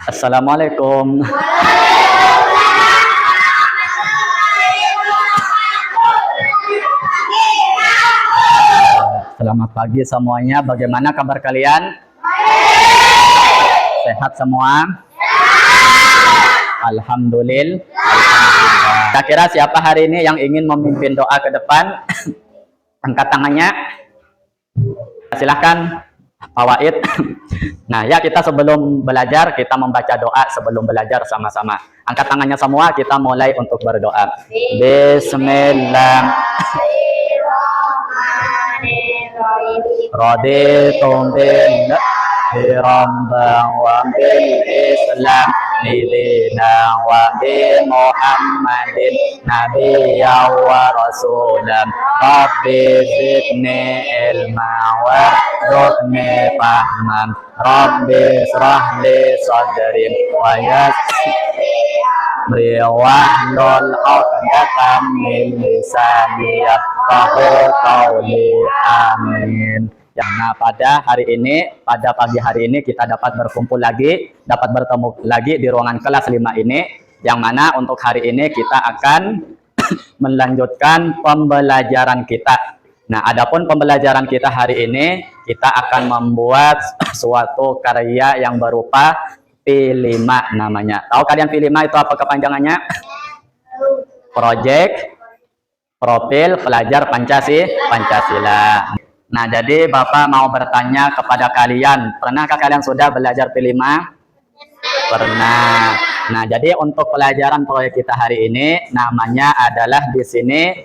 Assalamualaikum. Selamat pagi semuanya. Bagaimana kabar kalian? Sehat semua? Alhamdulillah. Kira-kira siapa hari ini yang ingin memimpin doa ke depan? Angkat tangannya. Silahkan, Pak Wahid. Nah, ya kita sebelum belajar, kita membaca doa sebelum belajar sama-sama. Angkat tangannya semua, kita mulai untuk berdoa. Bismillah. Raditu billahi rabban wa bil Islam dina wa bi Muhammadin nabiyyan wa rasulan. Rabbi zidni ilma warzuqni fahman. Rabbi shrah li sadri wa yassir wahlul 'uqdatam min lisani yafqahu qawli. Amin. Nah, pada hari ini, pada pagi hari ini kita dapat berkumpul lagi, dapat bertemu lagi di ruangan kelas 5 ini, yang mana untuk hari ini kita akan melanjutkan pembelajaran kita. Nah, adapun pembelajaran kita hari ini, kita akan membuat suatu karya yang berupa P5 namanya. Tahu kalian P5 itu apa kepanjangannya? Project Profil Pelajar Pancasila. Nah, jadi Bapak mau bertanya kepada kalian, pernahkah kalian sudah belajar P5? Pernah. Nah, jadi untuk pelajaran proyek kita hari ini, namanya adalah di sini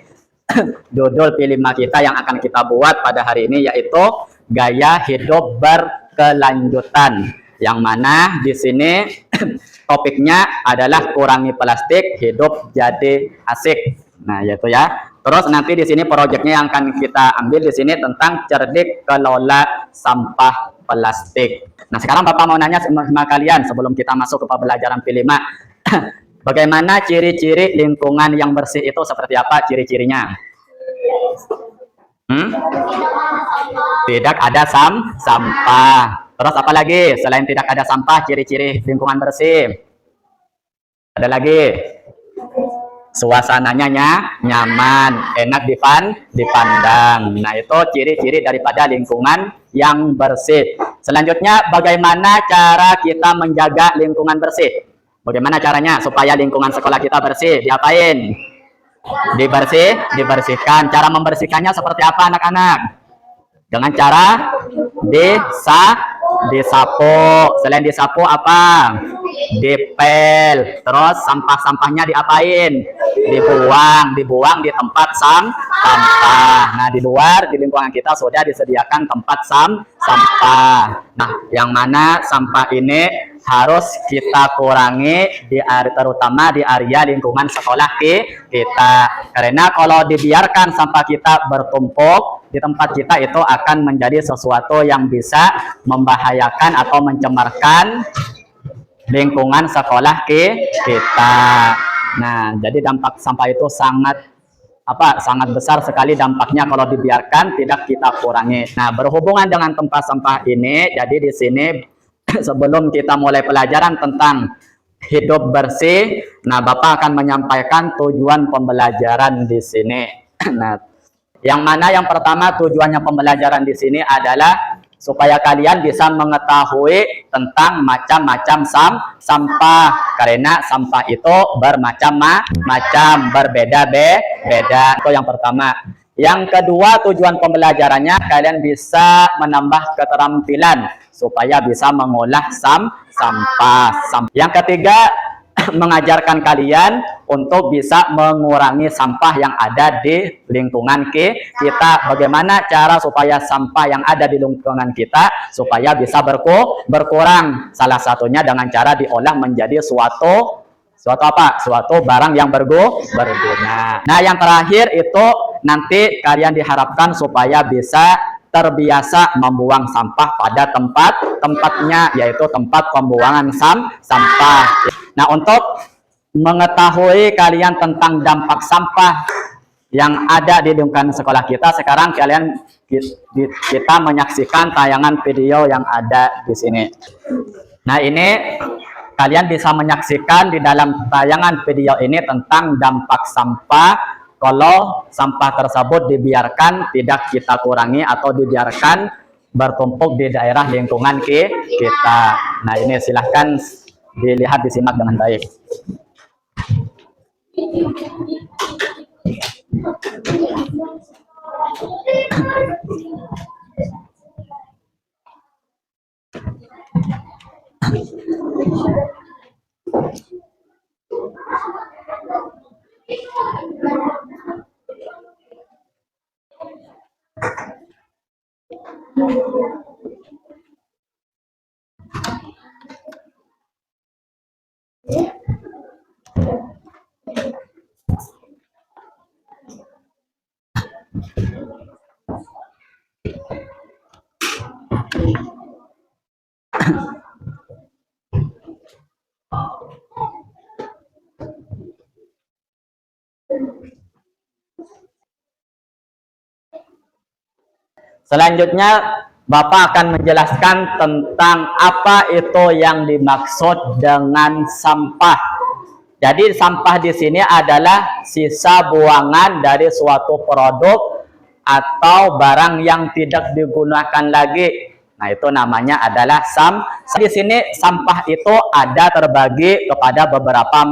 judul P5 kita yang akan kita buat pada hari ini yaitu Gaya Hidup Berkelanjutan. Yang mana di sini topiknya adalah kurangi plastik, hidup jadi asik. Nah, yaitu ya. Terus nanti di sini proyeknya yang akan kita ambil di sini tentang cerdik kelola sampah plastik. Nah, sekarang Bapak mau nanya sama kalian sebelum kita masuk ke pembelajaran P5. Bagaimana ciri-ciri lingkungan yang bersih itu seperti apa ciri-cirinya? Tidak ada sampah. Terus apa lagi? Selain tidak ada sampah, ciri-ciri lingkungan bersih. Ada lagi? Suasananya nyaman, enak dipandang. Nah, itu ciri-ciri daripada lingkungan yang bersih. Selanjutnya, bagaimana cara kita menjaga lingkungan bersih? Bagaimana caranya supaya lingkungan sekolah kita bersih? Diapain? Dibersihkan. Cara membersihkannya seperti apa, anak-anak? Dengan cara disapu. Selain disapu apa? Dipel. Terus sampah-sampahnya diapain? Dibuang di tempat sampah. Nah, di luar di lingkungan kita sudah disediakan tempat sampah. Nah, yang mana sampah ini harus kita kurangi terutama di area lingkungan sekolah kita. Karena kalau dibiarkan sampah kita bertumpuk di tempat kita, itu akan menjadi sesuatu yang bisa membahayakan atau mencemarkan lingkungan sekolah kita. Nah, jadi dampak sampah itu sangat besar sekali dampaknya kalau dibiarkan tidak kita kurangi. Nah, berhubungan dengan tempat sampah ini, jadi di sini sebelum kita mulai pelajaran tentang hidup bersih, nah Bapak akan menyampaikan tujuan pembelajaran di sini. Nah, yang mana yang pertama tujuannya pembelajaran di sini adalah supaya kalian bisa mengetahui tentang macam-macam sampah. Karena sampah itu bermacam-macam, berbeda-beda. Itu yang pertama. Yang kedua, tujuan pembelajarannya kalian bisa menambah keterampilan supaya bisa mengolah sampah. Yang ketiga, mengajarkan kalian untuk bisa mengurangi sampah yang ada di lingkungan kita. Bagaimana cara supaya sampah yang ada di lingkungan kita supaya bisa berkurang? Salah satunya dengan cara diolah menjadi suatu barang yang berguna. Nah, yang terakhir itu nanti kalian diharapkan supaya bisa terbiasa membuang sampah pada tempatnya, yaitu tempat pembuangan sampah. Nah, untuk mengetahui kalian tentang dampak sampah yang ada di lingkungan sekolah kita. Sekarang kita menyaksikan tayangan video yang ada di sini. Nah, ini kalian bisa menyaksikan di dalam tayangan video ini tentang dampak sampah kalau sampah tersebut dibiarkan, tidak kita kurangi atau dibiarkan bertumpuk di daerah lingkungan kita. Nah, ini silahkan dilihat, disimak dengan baik. Selanjutnya, Bapak akan menjelaskan tentang apa itu yang dimaksud dengan sampah. Jadi, sampah di sini adalah sisa buangan dari suatu produk atau barang yang tidak digunakan lagi. Nah, itu namanya adalah sampah. Di sini sampah itu ada terbagi kepada beberapa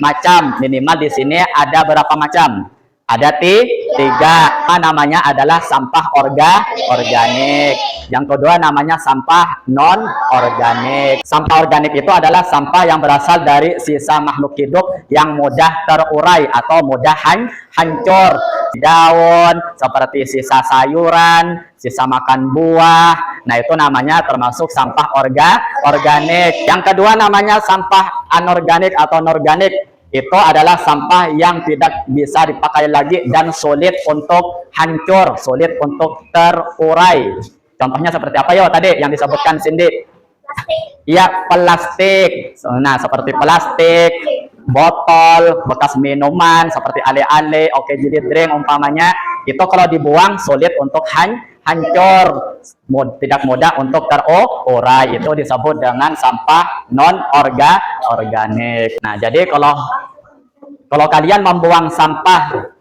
macam. Minimal di sini ada berapa macam? Ada tiga. Namanya adalah sampah organik. Yang kedua namanya sampah non-organik. Sampah organik itu adalah sampah yang berasal dari sisa makhluk hidup yang mudah terurai atau mudah hancur. Daun, seperti sisa sayuran, sisa makan buah. Nah, itu namanya termasuk sampah organik. Yang kedua namanya sampah anorganik atau non-organik. Itu adalah sampah yang tidak bisa dipakai lagi dan sulit untuk hancur, sulit untuk terurai. Contohnya seperti apa ya tadi yang disebutkan Cindy? Ya, plastik. Nah, seperti plastik, botol, bekas minuman seperti ale-ale, oke jadi drink umpamanya, itu kalau dibuang sulit untuk hancur, tidak mudah untuk terurai. Itu disebut dengan sampah non-organik. Nah, jadi kalau kalian membuang sampah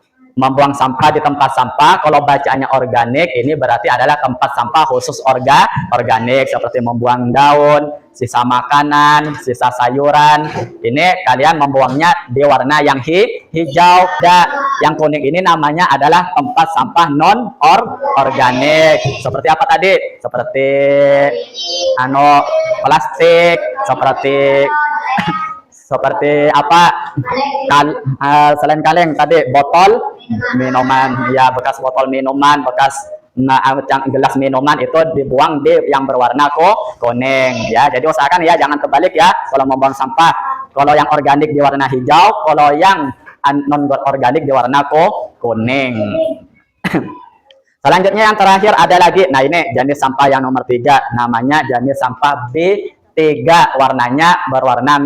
di tempat sampah, kalau bacanya organik, ini berarti adalah tempat sampah khusus organik, seperti membuang daun, sisa makanan, sisa sayuran. Ini kalian membuangnya di warna yang hijau. Yang kuning ini namanya adalah tempat sampah non-organik. Seperti apa tadi? Seperti plastik, seperti apa? Selain kaleng tadi, botol minuman, ya, bekas botol minuman, bekas gelas minuman itu dibuang di yang berwarna kuning, ya. Jadi usahakan ya jangan terbalik ya kalau membuang sampah. Kalau yang organik di warna hijau, kalau yang non organik di warna kuning. Selanjutnya yang terakhir ada lagi. Nah, ini jenis sampah yang nomor 3, namanya jenis sampah B3, warnanya berwarna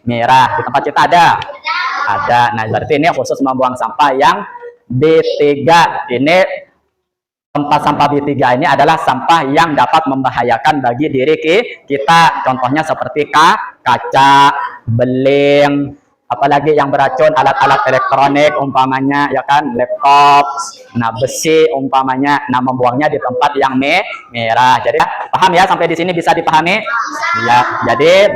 merah. Di tempat kita ada. Nah, berarti ini khusus membuang sampah yang B3. Ini tempat sampah B3 ini adalah sampah yang dapat membahayakan bagi diri kita. Contohnya seperti kaca, beling, apalagi yang beracun, alat-alat elektronik umpamanya, ya kan, laptop, nah besi umpamanya. Nah, membuangnya di tempat yang merah. Jadi paham ya, sampai di sini bisa dipahami? Ya, jadi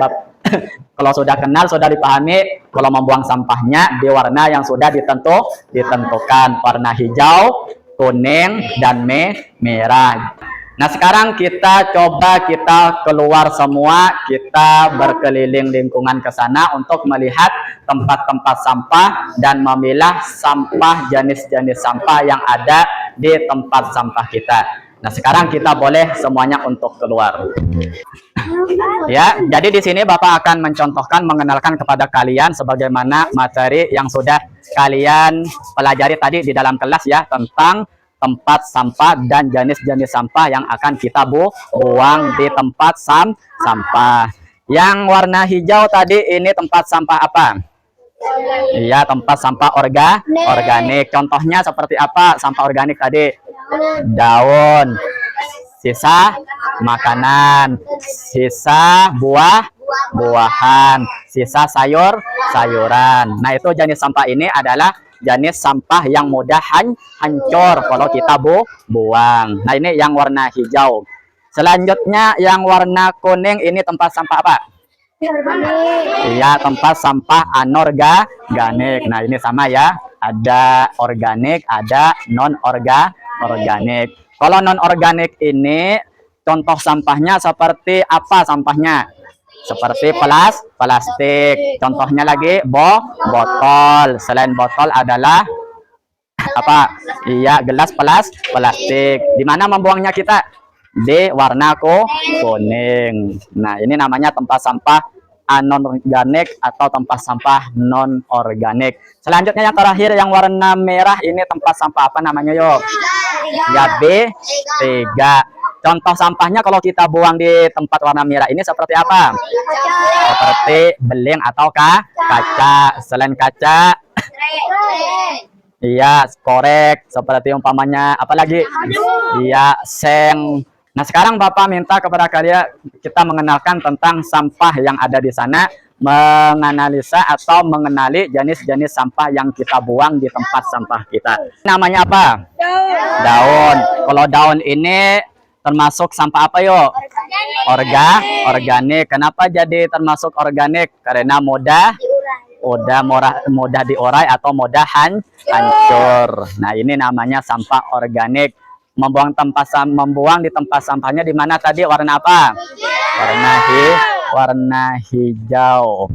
kalau sudah kenal, sudah dipahami, kalau membuang sampahnya di warna yang sudah ditentukan, warna hijau, kuning, dan merah. Nah, sekarang kita coba keluar semua, kita berkeliling lingkungan ke sana untuk melihat tempat-tempat sampah dan memilah sampah, jenis-jenis sampah yang ada di tempat sampah kita. Nah, sekarang kita boleh semuanya untuk keluar. Ya, jadi di sini Bapak akan mencontohkan, mengenalkan kepada kalian sebagaimana materi yang sudah kalian pelajari tadi di dalam kelas ya, tentang tempat sampah dan jenis-jenis sampah yang akan kita buang di tempat sampah. Yang warna hijau tadi ini tempat sampah apa? Iya, tempat sampah organik. Contohnya seperti apa sampah organik tadi? Daun, sisa makanan, sisa buah-buahan, sisa sayuran. Nah, itu jenis sampah ini adalah jenis sampah yang mudah hancur kalau kita buang. Nah, ini yang warna hijau. Selanjutnya yang warna kuning ini tempat sampah apa? Iya, tempat sampah anorganik. Nah, ini sama ya. Ada organik, ada non-organik. Kalau non-organik ini contoh sampahnya seperti apa sampahnya? Seperti plastik. Contohnya lagi botol. Selain botol adalah apa? Iya, gelas plastik. Di mana membuangnya kita? Di warna kuning. Nah, ini namanya tempat sampah anorganik atau tempat sampah non organik. Selanjutnya yang terakhir yang warna merah ini tempat sampah apa namanya yuk? Ya, B3. Contoh sampahnya kalau kita buang di tempat warna merah ini seperti apa? Seperti beling atau kaca. Selain kaca, iya, korek seperti umpamanya apalagi? Iya, seng. Nah, sekarang Bapak minta kepada kalian kita mengenalkan tentang sampah yang ada di sana, menganalisa atau mengenali jenis-jenis sampah yang kita buang di tempat sampah kita. Namanya apa? Daun. Kalau daun ini termasuk sampah apa yuk? Organik. Kenapa jadi termasuk organik? Karena mudah diurai atau mudah hancur. Nah, ini namanya sampah organik. Membuang di tempat sampahnya di mana tadi warna apa? Warna hijau.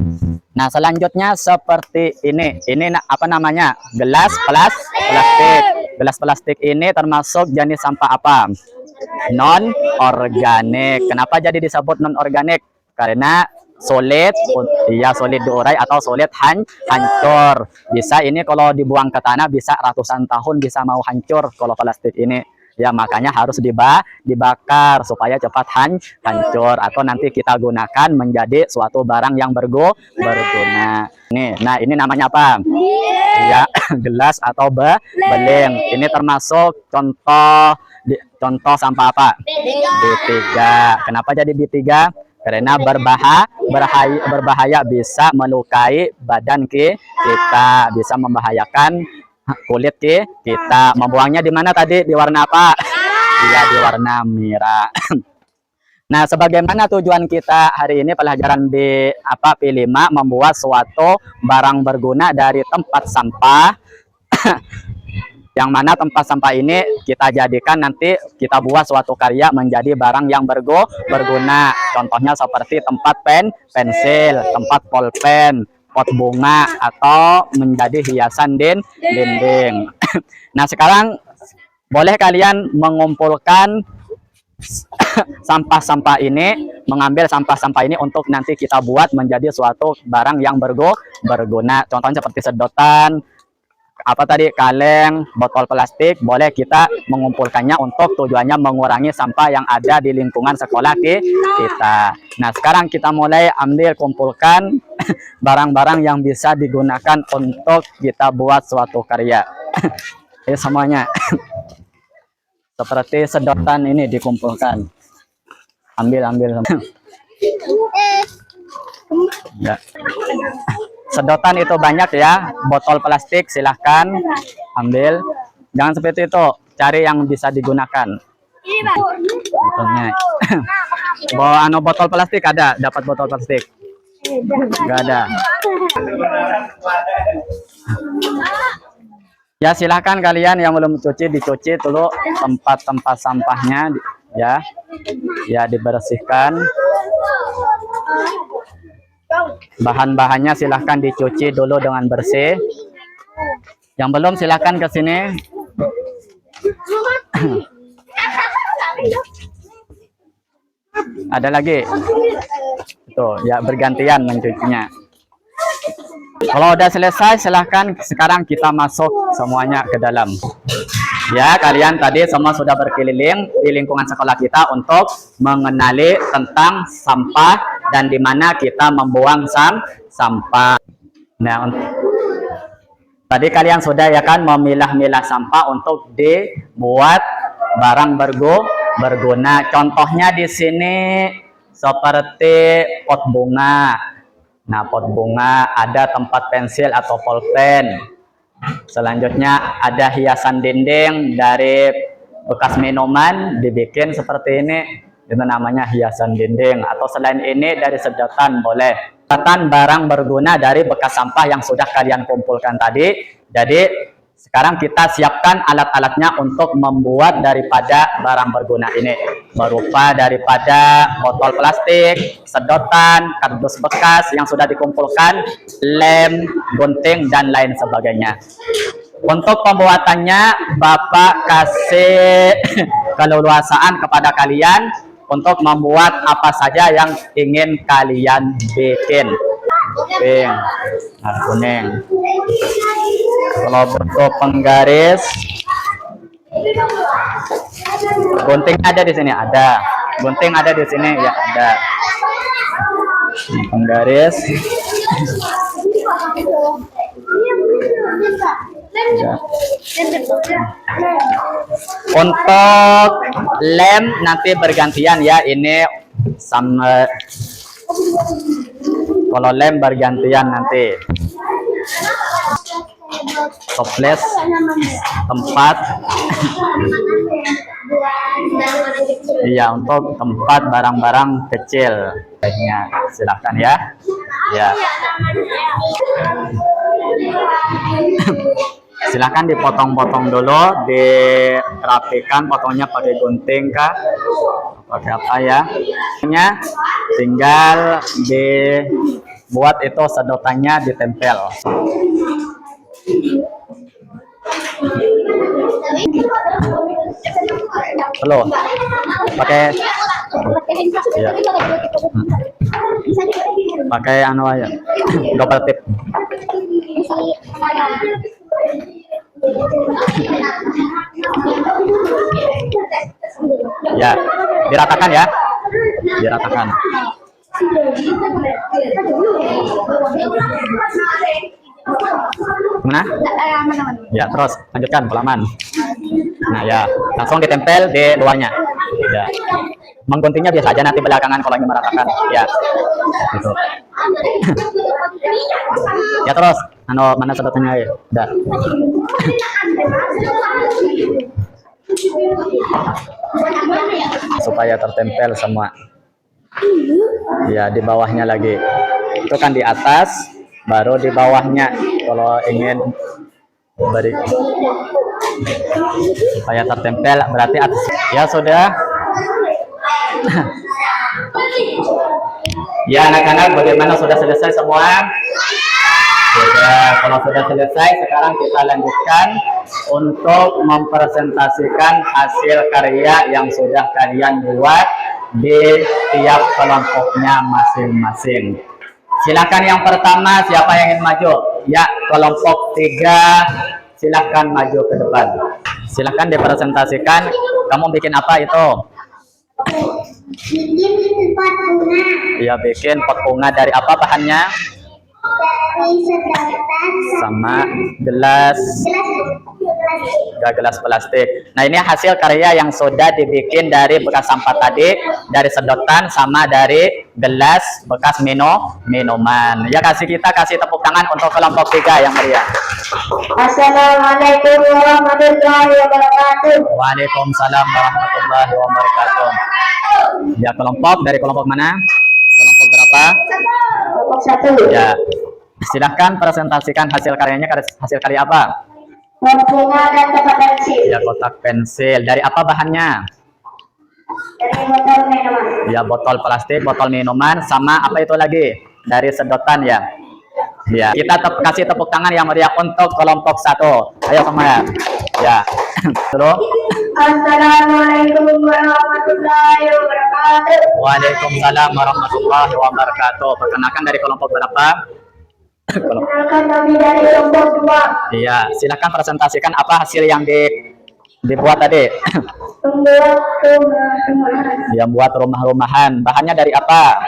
Nah, selanjutnya seperti ini. Ini apa namanya? Gelas plastik. Gelas plastik ini termasuk jenis sampah apa? Non organik. Kenapa jadi disebut non organik? Karena sulit diurai atau sulit hancur. Bisa ini kalau dibuang ke tanah bisa ratusan tahun bisa mau hancur kalau plastik ini. Ya, makanya harus dibakar supaya cepat hancur atau nanti kita gunakan menjadi suatu barang yang berguna. Nah, ini namanya apa? Ya, gelas atau beling. Ini termasuk contoh sampah apa? B3. Kenapa jadi B3? Karena berbahaya bisa melukai badan kita, bisa membahayakan kulit kita. Membuangnya di mana tadi? Di warna apa? Iya, di warna merah. Nah, sebagaimana tujuan kita hari ini pelajaran di P5 membuat suatu barang berguna dari tempat sampah. Yang mana tempat sampah ini kita jadikan nanti kita buat suatu karya menjadi barang yang berguna. Contohnya seperti tempat pensil, tempat pulpen, pot bunga, atau menjadi hiasan dinding. Nah, sekarang boleh kalian mengumpulkan sampah-sampah ini, mengambil sampah-sampah ini untuk nanti kita buat menjadi suatu barang yang berguna. Contohnya seperti sedotan, kaleng, botol plastik. Boleh kita mengumpulkannya untuk tujuannya mengurangi sampah yang ada di lingkungan sekolah kita. Nah, sekarang kita mulai kumpulkan barang-barang yang bisa digunakan untuk kita buat suatu karya. Ini semuanya. Seperti sedotan ini dikumpulkan. Ambil. Ya. Sedotan itu banyak ya, botol plastik silahkan ambil. Jangan seperti itu, cari yang bisa digunakan. Botol plastik ada, dapat botol plastik? Enggak ada. Ya, silahkan kalian yang belum cuci dicuci dulu tempat-tempat sampahnya ya. Ya, dibersihkan. Bahan-bahannya silahkan dicuci dulu dengan bersih. Yang belum silahkan ke sini. Ada lagi? Tuh, ya bergantian mencucinya. Kalau udah selesai silahkan sekarang kita masuk semuanya ke dalam. Ya, kalian tadi semua sudah berkeliling di lingkungan sekolah kita untuk mengenali tentang sampah dan di mana kita membuang sampah. Nah, Tadi kalian sudah ya kan memilah-milah sampah untuk dibuat barang berguna. Contohnya di sini seperti pot bunga. Nah, pot bunga, ada tempat pensil atau pulpen. Selanjutnya ada hiasan dinding dari bekas minuman dibikin seperti ini. Itu namanya hiasan dinding. Atau selain ini dari sedotan boleh. Sedotan barang berguna dari bekas sampah yang sudah kalian kumpulkan tadi. Jadi sekarang kita siapkan alat-alatnya untuk membuat daripada barang berguna ini. Berupa daripada botol plastik, sedotan, kardus bekas yang sudah dikumpulkan, lem, gunting, dan lain sebagainya. Untuk pembuatannya, Bapak kasih keleluasaan kepada kalian untuk membuat apa saja yang ingin kalian bikin. Pink, kuning. Kalau bentuk penggaris, gunting ada di sini, ada. Gunting ada di sini, ya ada. Penggaris. Ya. Untuk lem nanti bergantian ya, ini sama. Kalau lem bergantian nanti. Toples tempat. Iya, untuk tempat barang-barang kecil. Baiknya, silahkan ya. Ya. Silahkan dipotong-potong dulu, dirapikan, potongnya pakai gunting kah, pakai apa ya. Tinggal dibuat itu sedotannya ditempel. Perlu pakai ya. Pakai anu aja, double tip. Ya, diratakan ya, diratakan. Mana? Ya, terus lanjutkan pelaman. Nah ya, langsung ditempel di luarnya. Ya, mengguntingnya biasa aja, nanti belakangan kalau ingin meratakan. Ya, gitu. Ya terus, mana sedotannya ya? Udah. Supaya tertempel semua. Ya, di bawahnya lagi. Itu kan di atas, baru di bawahnya. Kalau ingin beri supaya tertempel berarti atas. Ya sudah. Ya anak-anak, bagaimana, sudah selesai semua? Ya, kalau sudah selesai, sekarang kita lanjutkan untuk mempresentasikan hasil karya yang sudah kalian buat di tiap kelompoknya masing-masing. Silakan yang pertama, siapa yang ingin maju? Ya, kelompok 3, silakan maju ke depan. Silakan dipresentasikan. Kamu bikin apa itu? Bikin pot bunga. Ya, bikin pot bunga dari apa bahannya? Dari sedotan Sama gelas. Gelas plastik. Nah, ini hasil karya yang sudah dibikin dari bekas sampah tadi, dari sedotan sama dari gelas bekas minuman. Ya, kasih tepuk tangan untuk kelompok 3 yang meriah. Assalamualaikum warahmatullahi wabarakatuh. Waalaikumsalam warahmatullahi wabarakatuh. Ya, dari kelompok mana? Kelompok berapa? Kelompok 1. Ya, silahkan presentasikan hasil karyanya. Hasil karya apa? Pot bunga dan kotak pensil. Ya, kotak pensil. Dari apa bahannya? Dari botol minuman. Ya, botol plastik, botol minuman, sama apa itu lagi? Dari sedotan ya. Ya, kita kasih tepuk tangan yang meriah untuk kelompok 1. Ayo semua ya. Ya. Terus. Assalamualaikum warahmatullahi wabarakatuh. Waalaikumsalam warahmatullahi wabarakatuh. Perkenalkan dari kelompok berapa? Perkenalkan kami dari kelompok 2. Iya, silakan presentasikan apa hasil yang dibuat tadi. Membuat rumah-rumahan. Yang buat rumah-rumahan. Bahannya dari apa?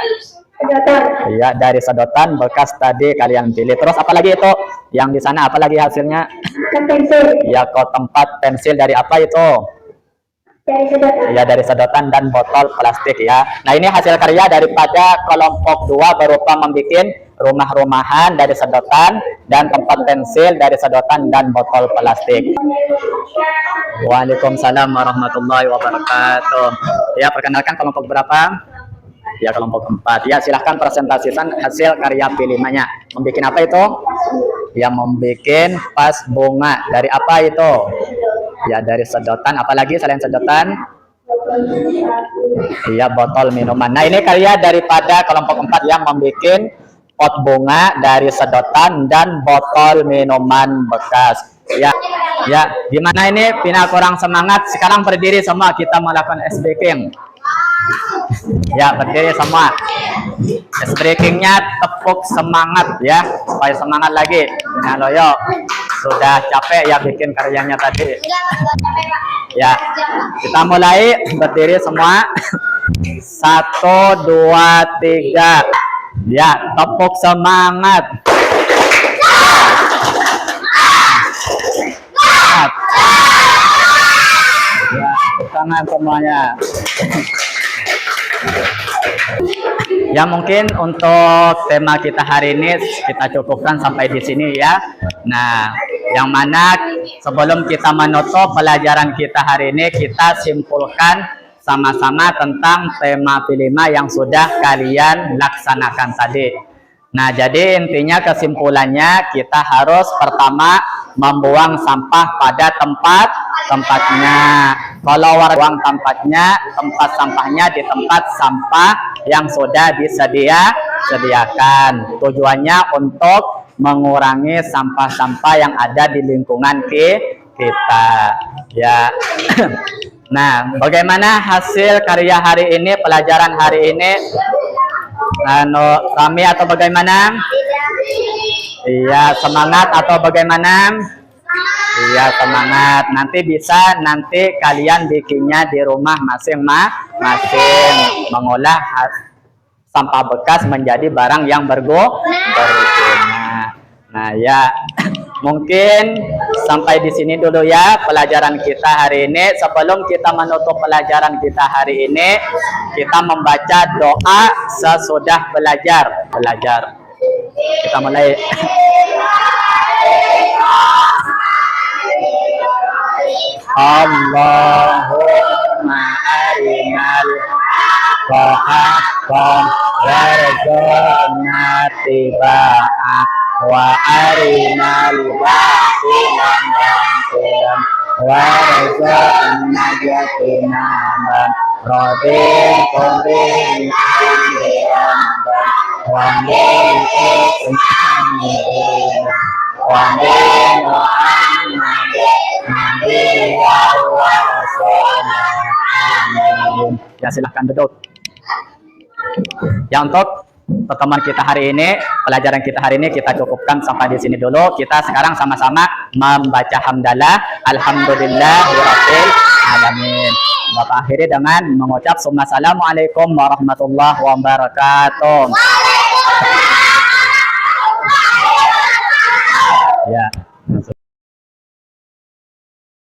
sedotan, Iya, dari sedotan bekas tadi kalian pilih. Terus apa lagi itu? Yang di sana apa lagi hasilnya? pensil, Ya, kok tempat pensil dari apa itu? dari sedotan, Ya, dari sedotan dan botol plastik ya. Nah, ini hasil karya daripada kelompok 2 berupa membuat rumah-rumahan dari sedotan dan tempat pensil dari sedotan dan botol plastik. Waalaikumsalam warahmatullahi wabarakatuh. Ya, perkenalkan kelompok berapa? Ya, kelompok 4. Ya, silahkan presentasikan hasil karya P5-nya. Membikin apa itu? Ya, membikin vas bunga. Dari apa itu? Ya, dari sedotan. Apalagi selain sedotan? Iya, botol minuman. Nah, ini karya daripada kelompok 4 yang membuat pot bunga dari sedotan dan botol minuman bekas. Ya, ya. Gimana ini? Pina kurang semangat. Sekarang berdiri semua, kita melakukan ice breaking. Ya, berdiri semua. Ice breakingnya tepuk semangat ya, supaya semangat lagi. Nah, loyo sudah capek ya bikin karyanya tadi. Ya, kita mulai berdiri semua. 1, 2, 3. Ya, tepuk semangat. Ya, tangan semuanya. Ya, mungkin untuk tema kita hari ini kita cukupkan sampai di sini ya. Nah, yang mana sebelum kita menutup pelajaran kita hari ini, kita simpulkan sama-sama tentang tema P5 yang sudah kalian laksanakan tadi. Nah, jadi intinya kesimpulannya kita harus pertama membuang sampah pada tempatnya. Kalau buang tempatnya, tempat sampahnya di tempat sampah yang sudah disediakan. Tujuannya untuk mengurangi sampah-sampah yang ada di lingkungan kita. Ya. Nah, bagaimana hasil karya hari ini, pelajaran hari ini? Rame atau bagaimana? Iya, semangat atau bagaimana? Iya, semangat. Nanti kalian bikinnya di rumah masing-masing, mengolah sampah bekas menjadi barang yang berguna. Nah, ya. Mungkin sampai di sini dulu ya pelajaran kita hari ini. Sebelum kita menutup pelajaran kita hari ini, kita membaca doa sesudah belajar. Kita mulai. Allahumma arinal haqqa warzuqna tibaa wa arinal batila batilan warzuqna ijtinaba raditu billahi wa min ya, silahkan duduk. Ya, untuk pertemuan kita hari ini, pelajaran kita hari ini kita cukupkan sampai di sini dulu. Kita sekarang sama-sama membaca hamdalah, alhamdulillahirabbil alamin. Bapak akhiri dengan mengucap assalamualaikum warahmatullahi wabarakatuh. Ya.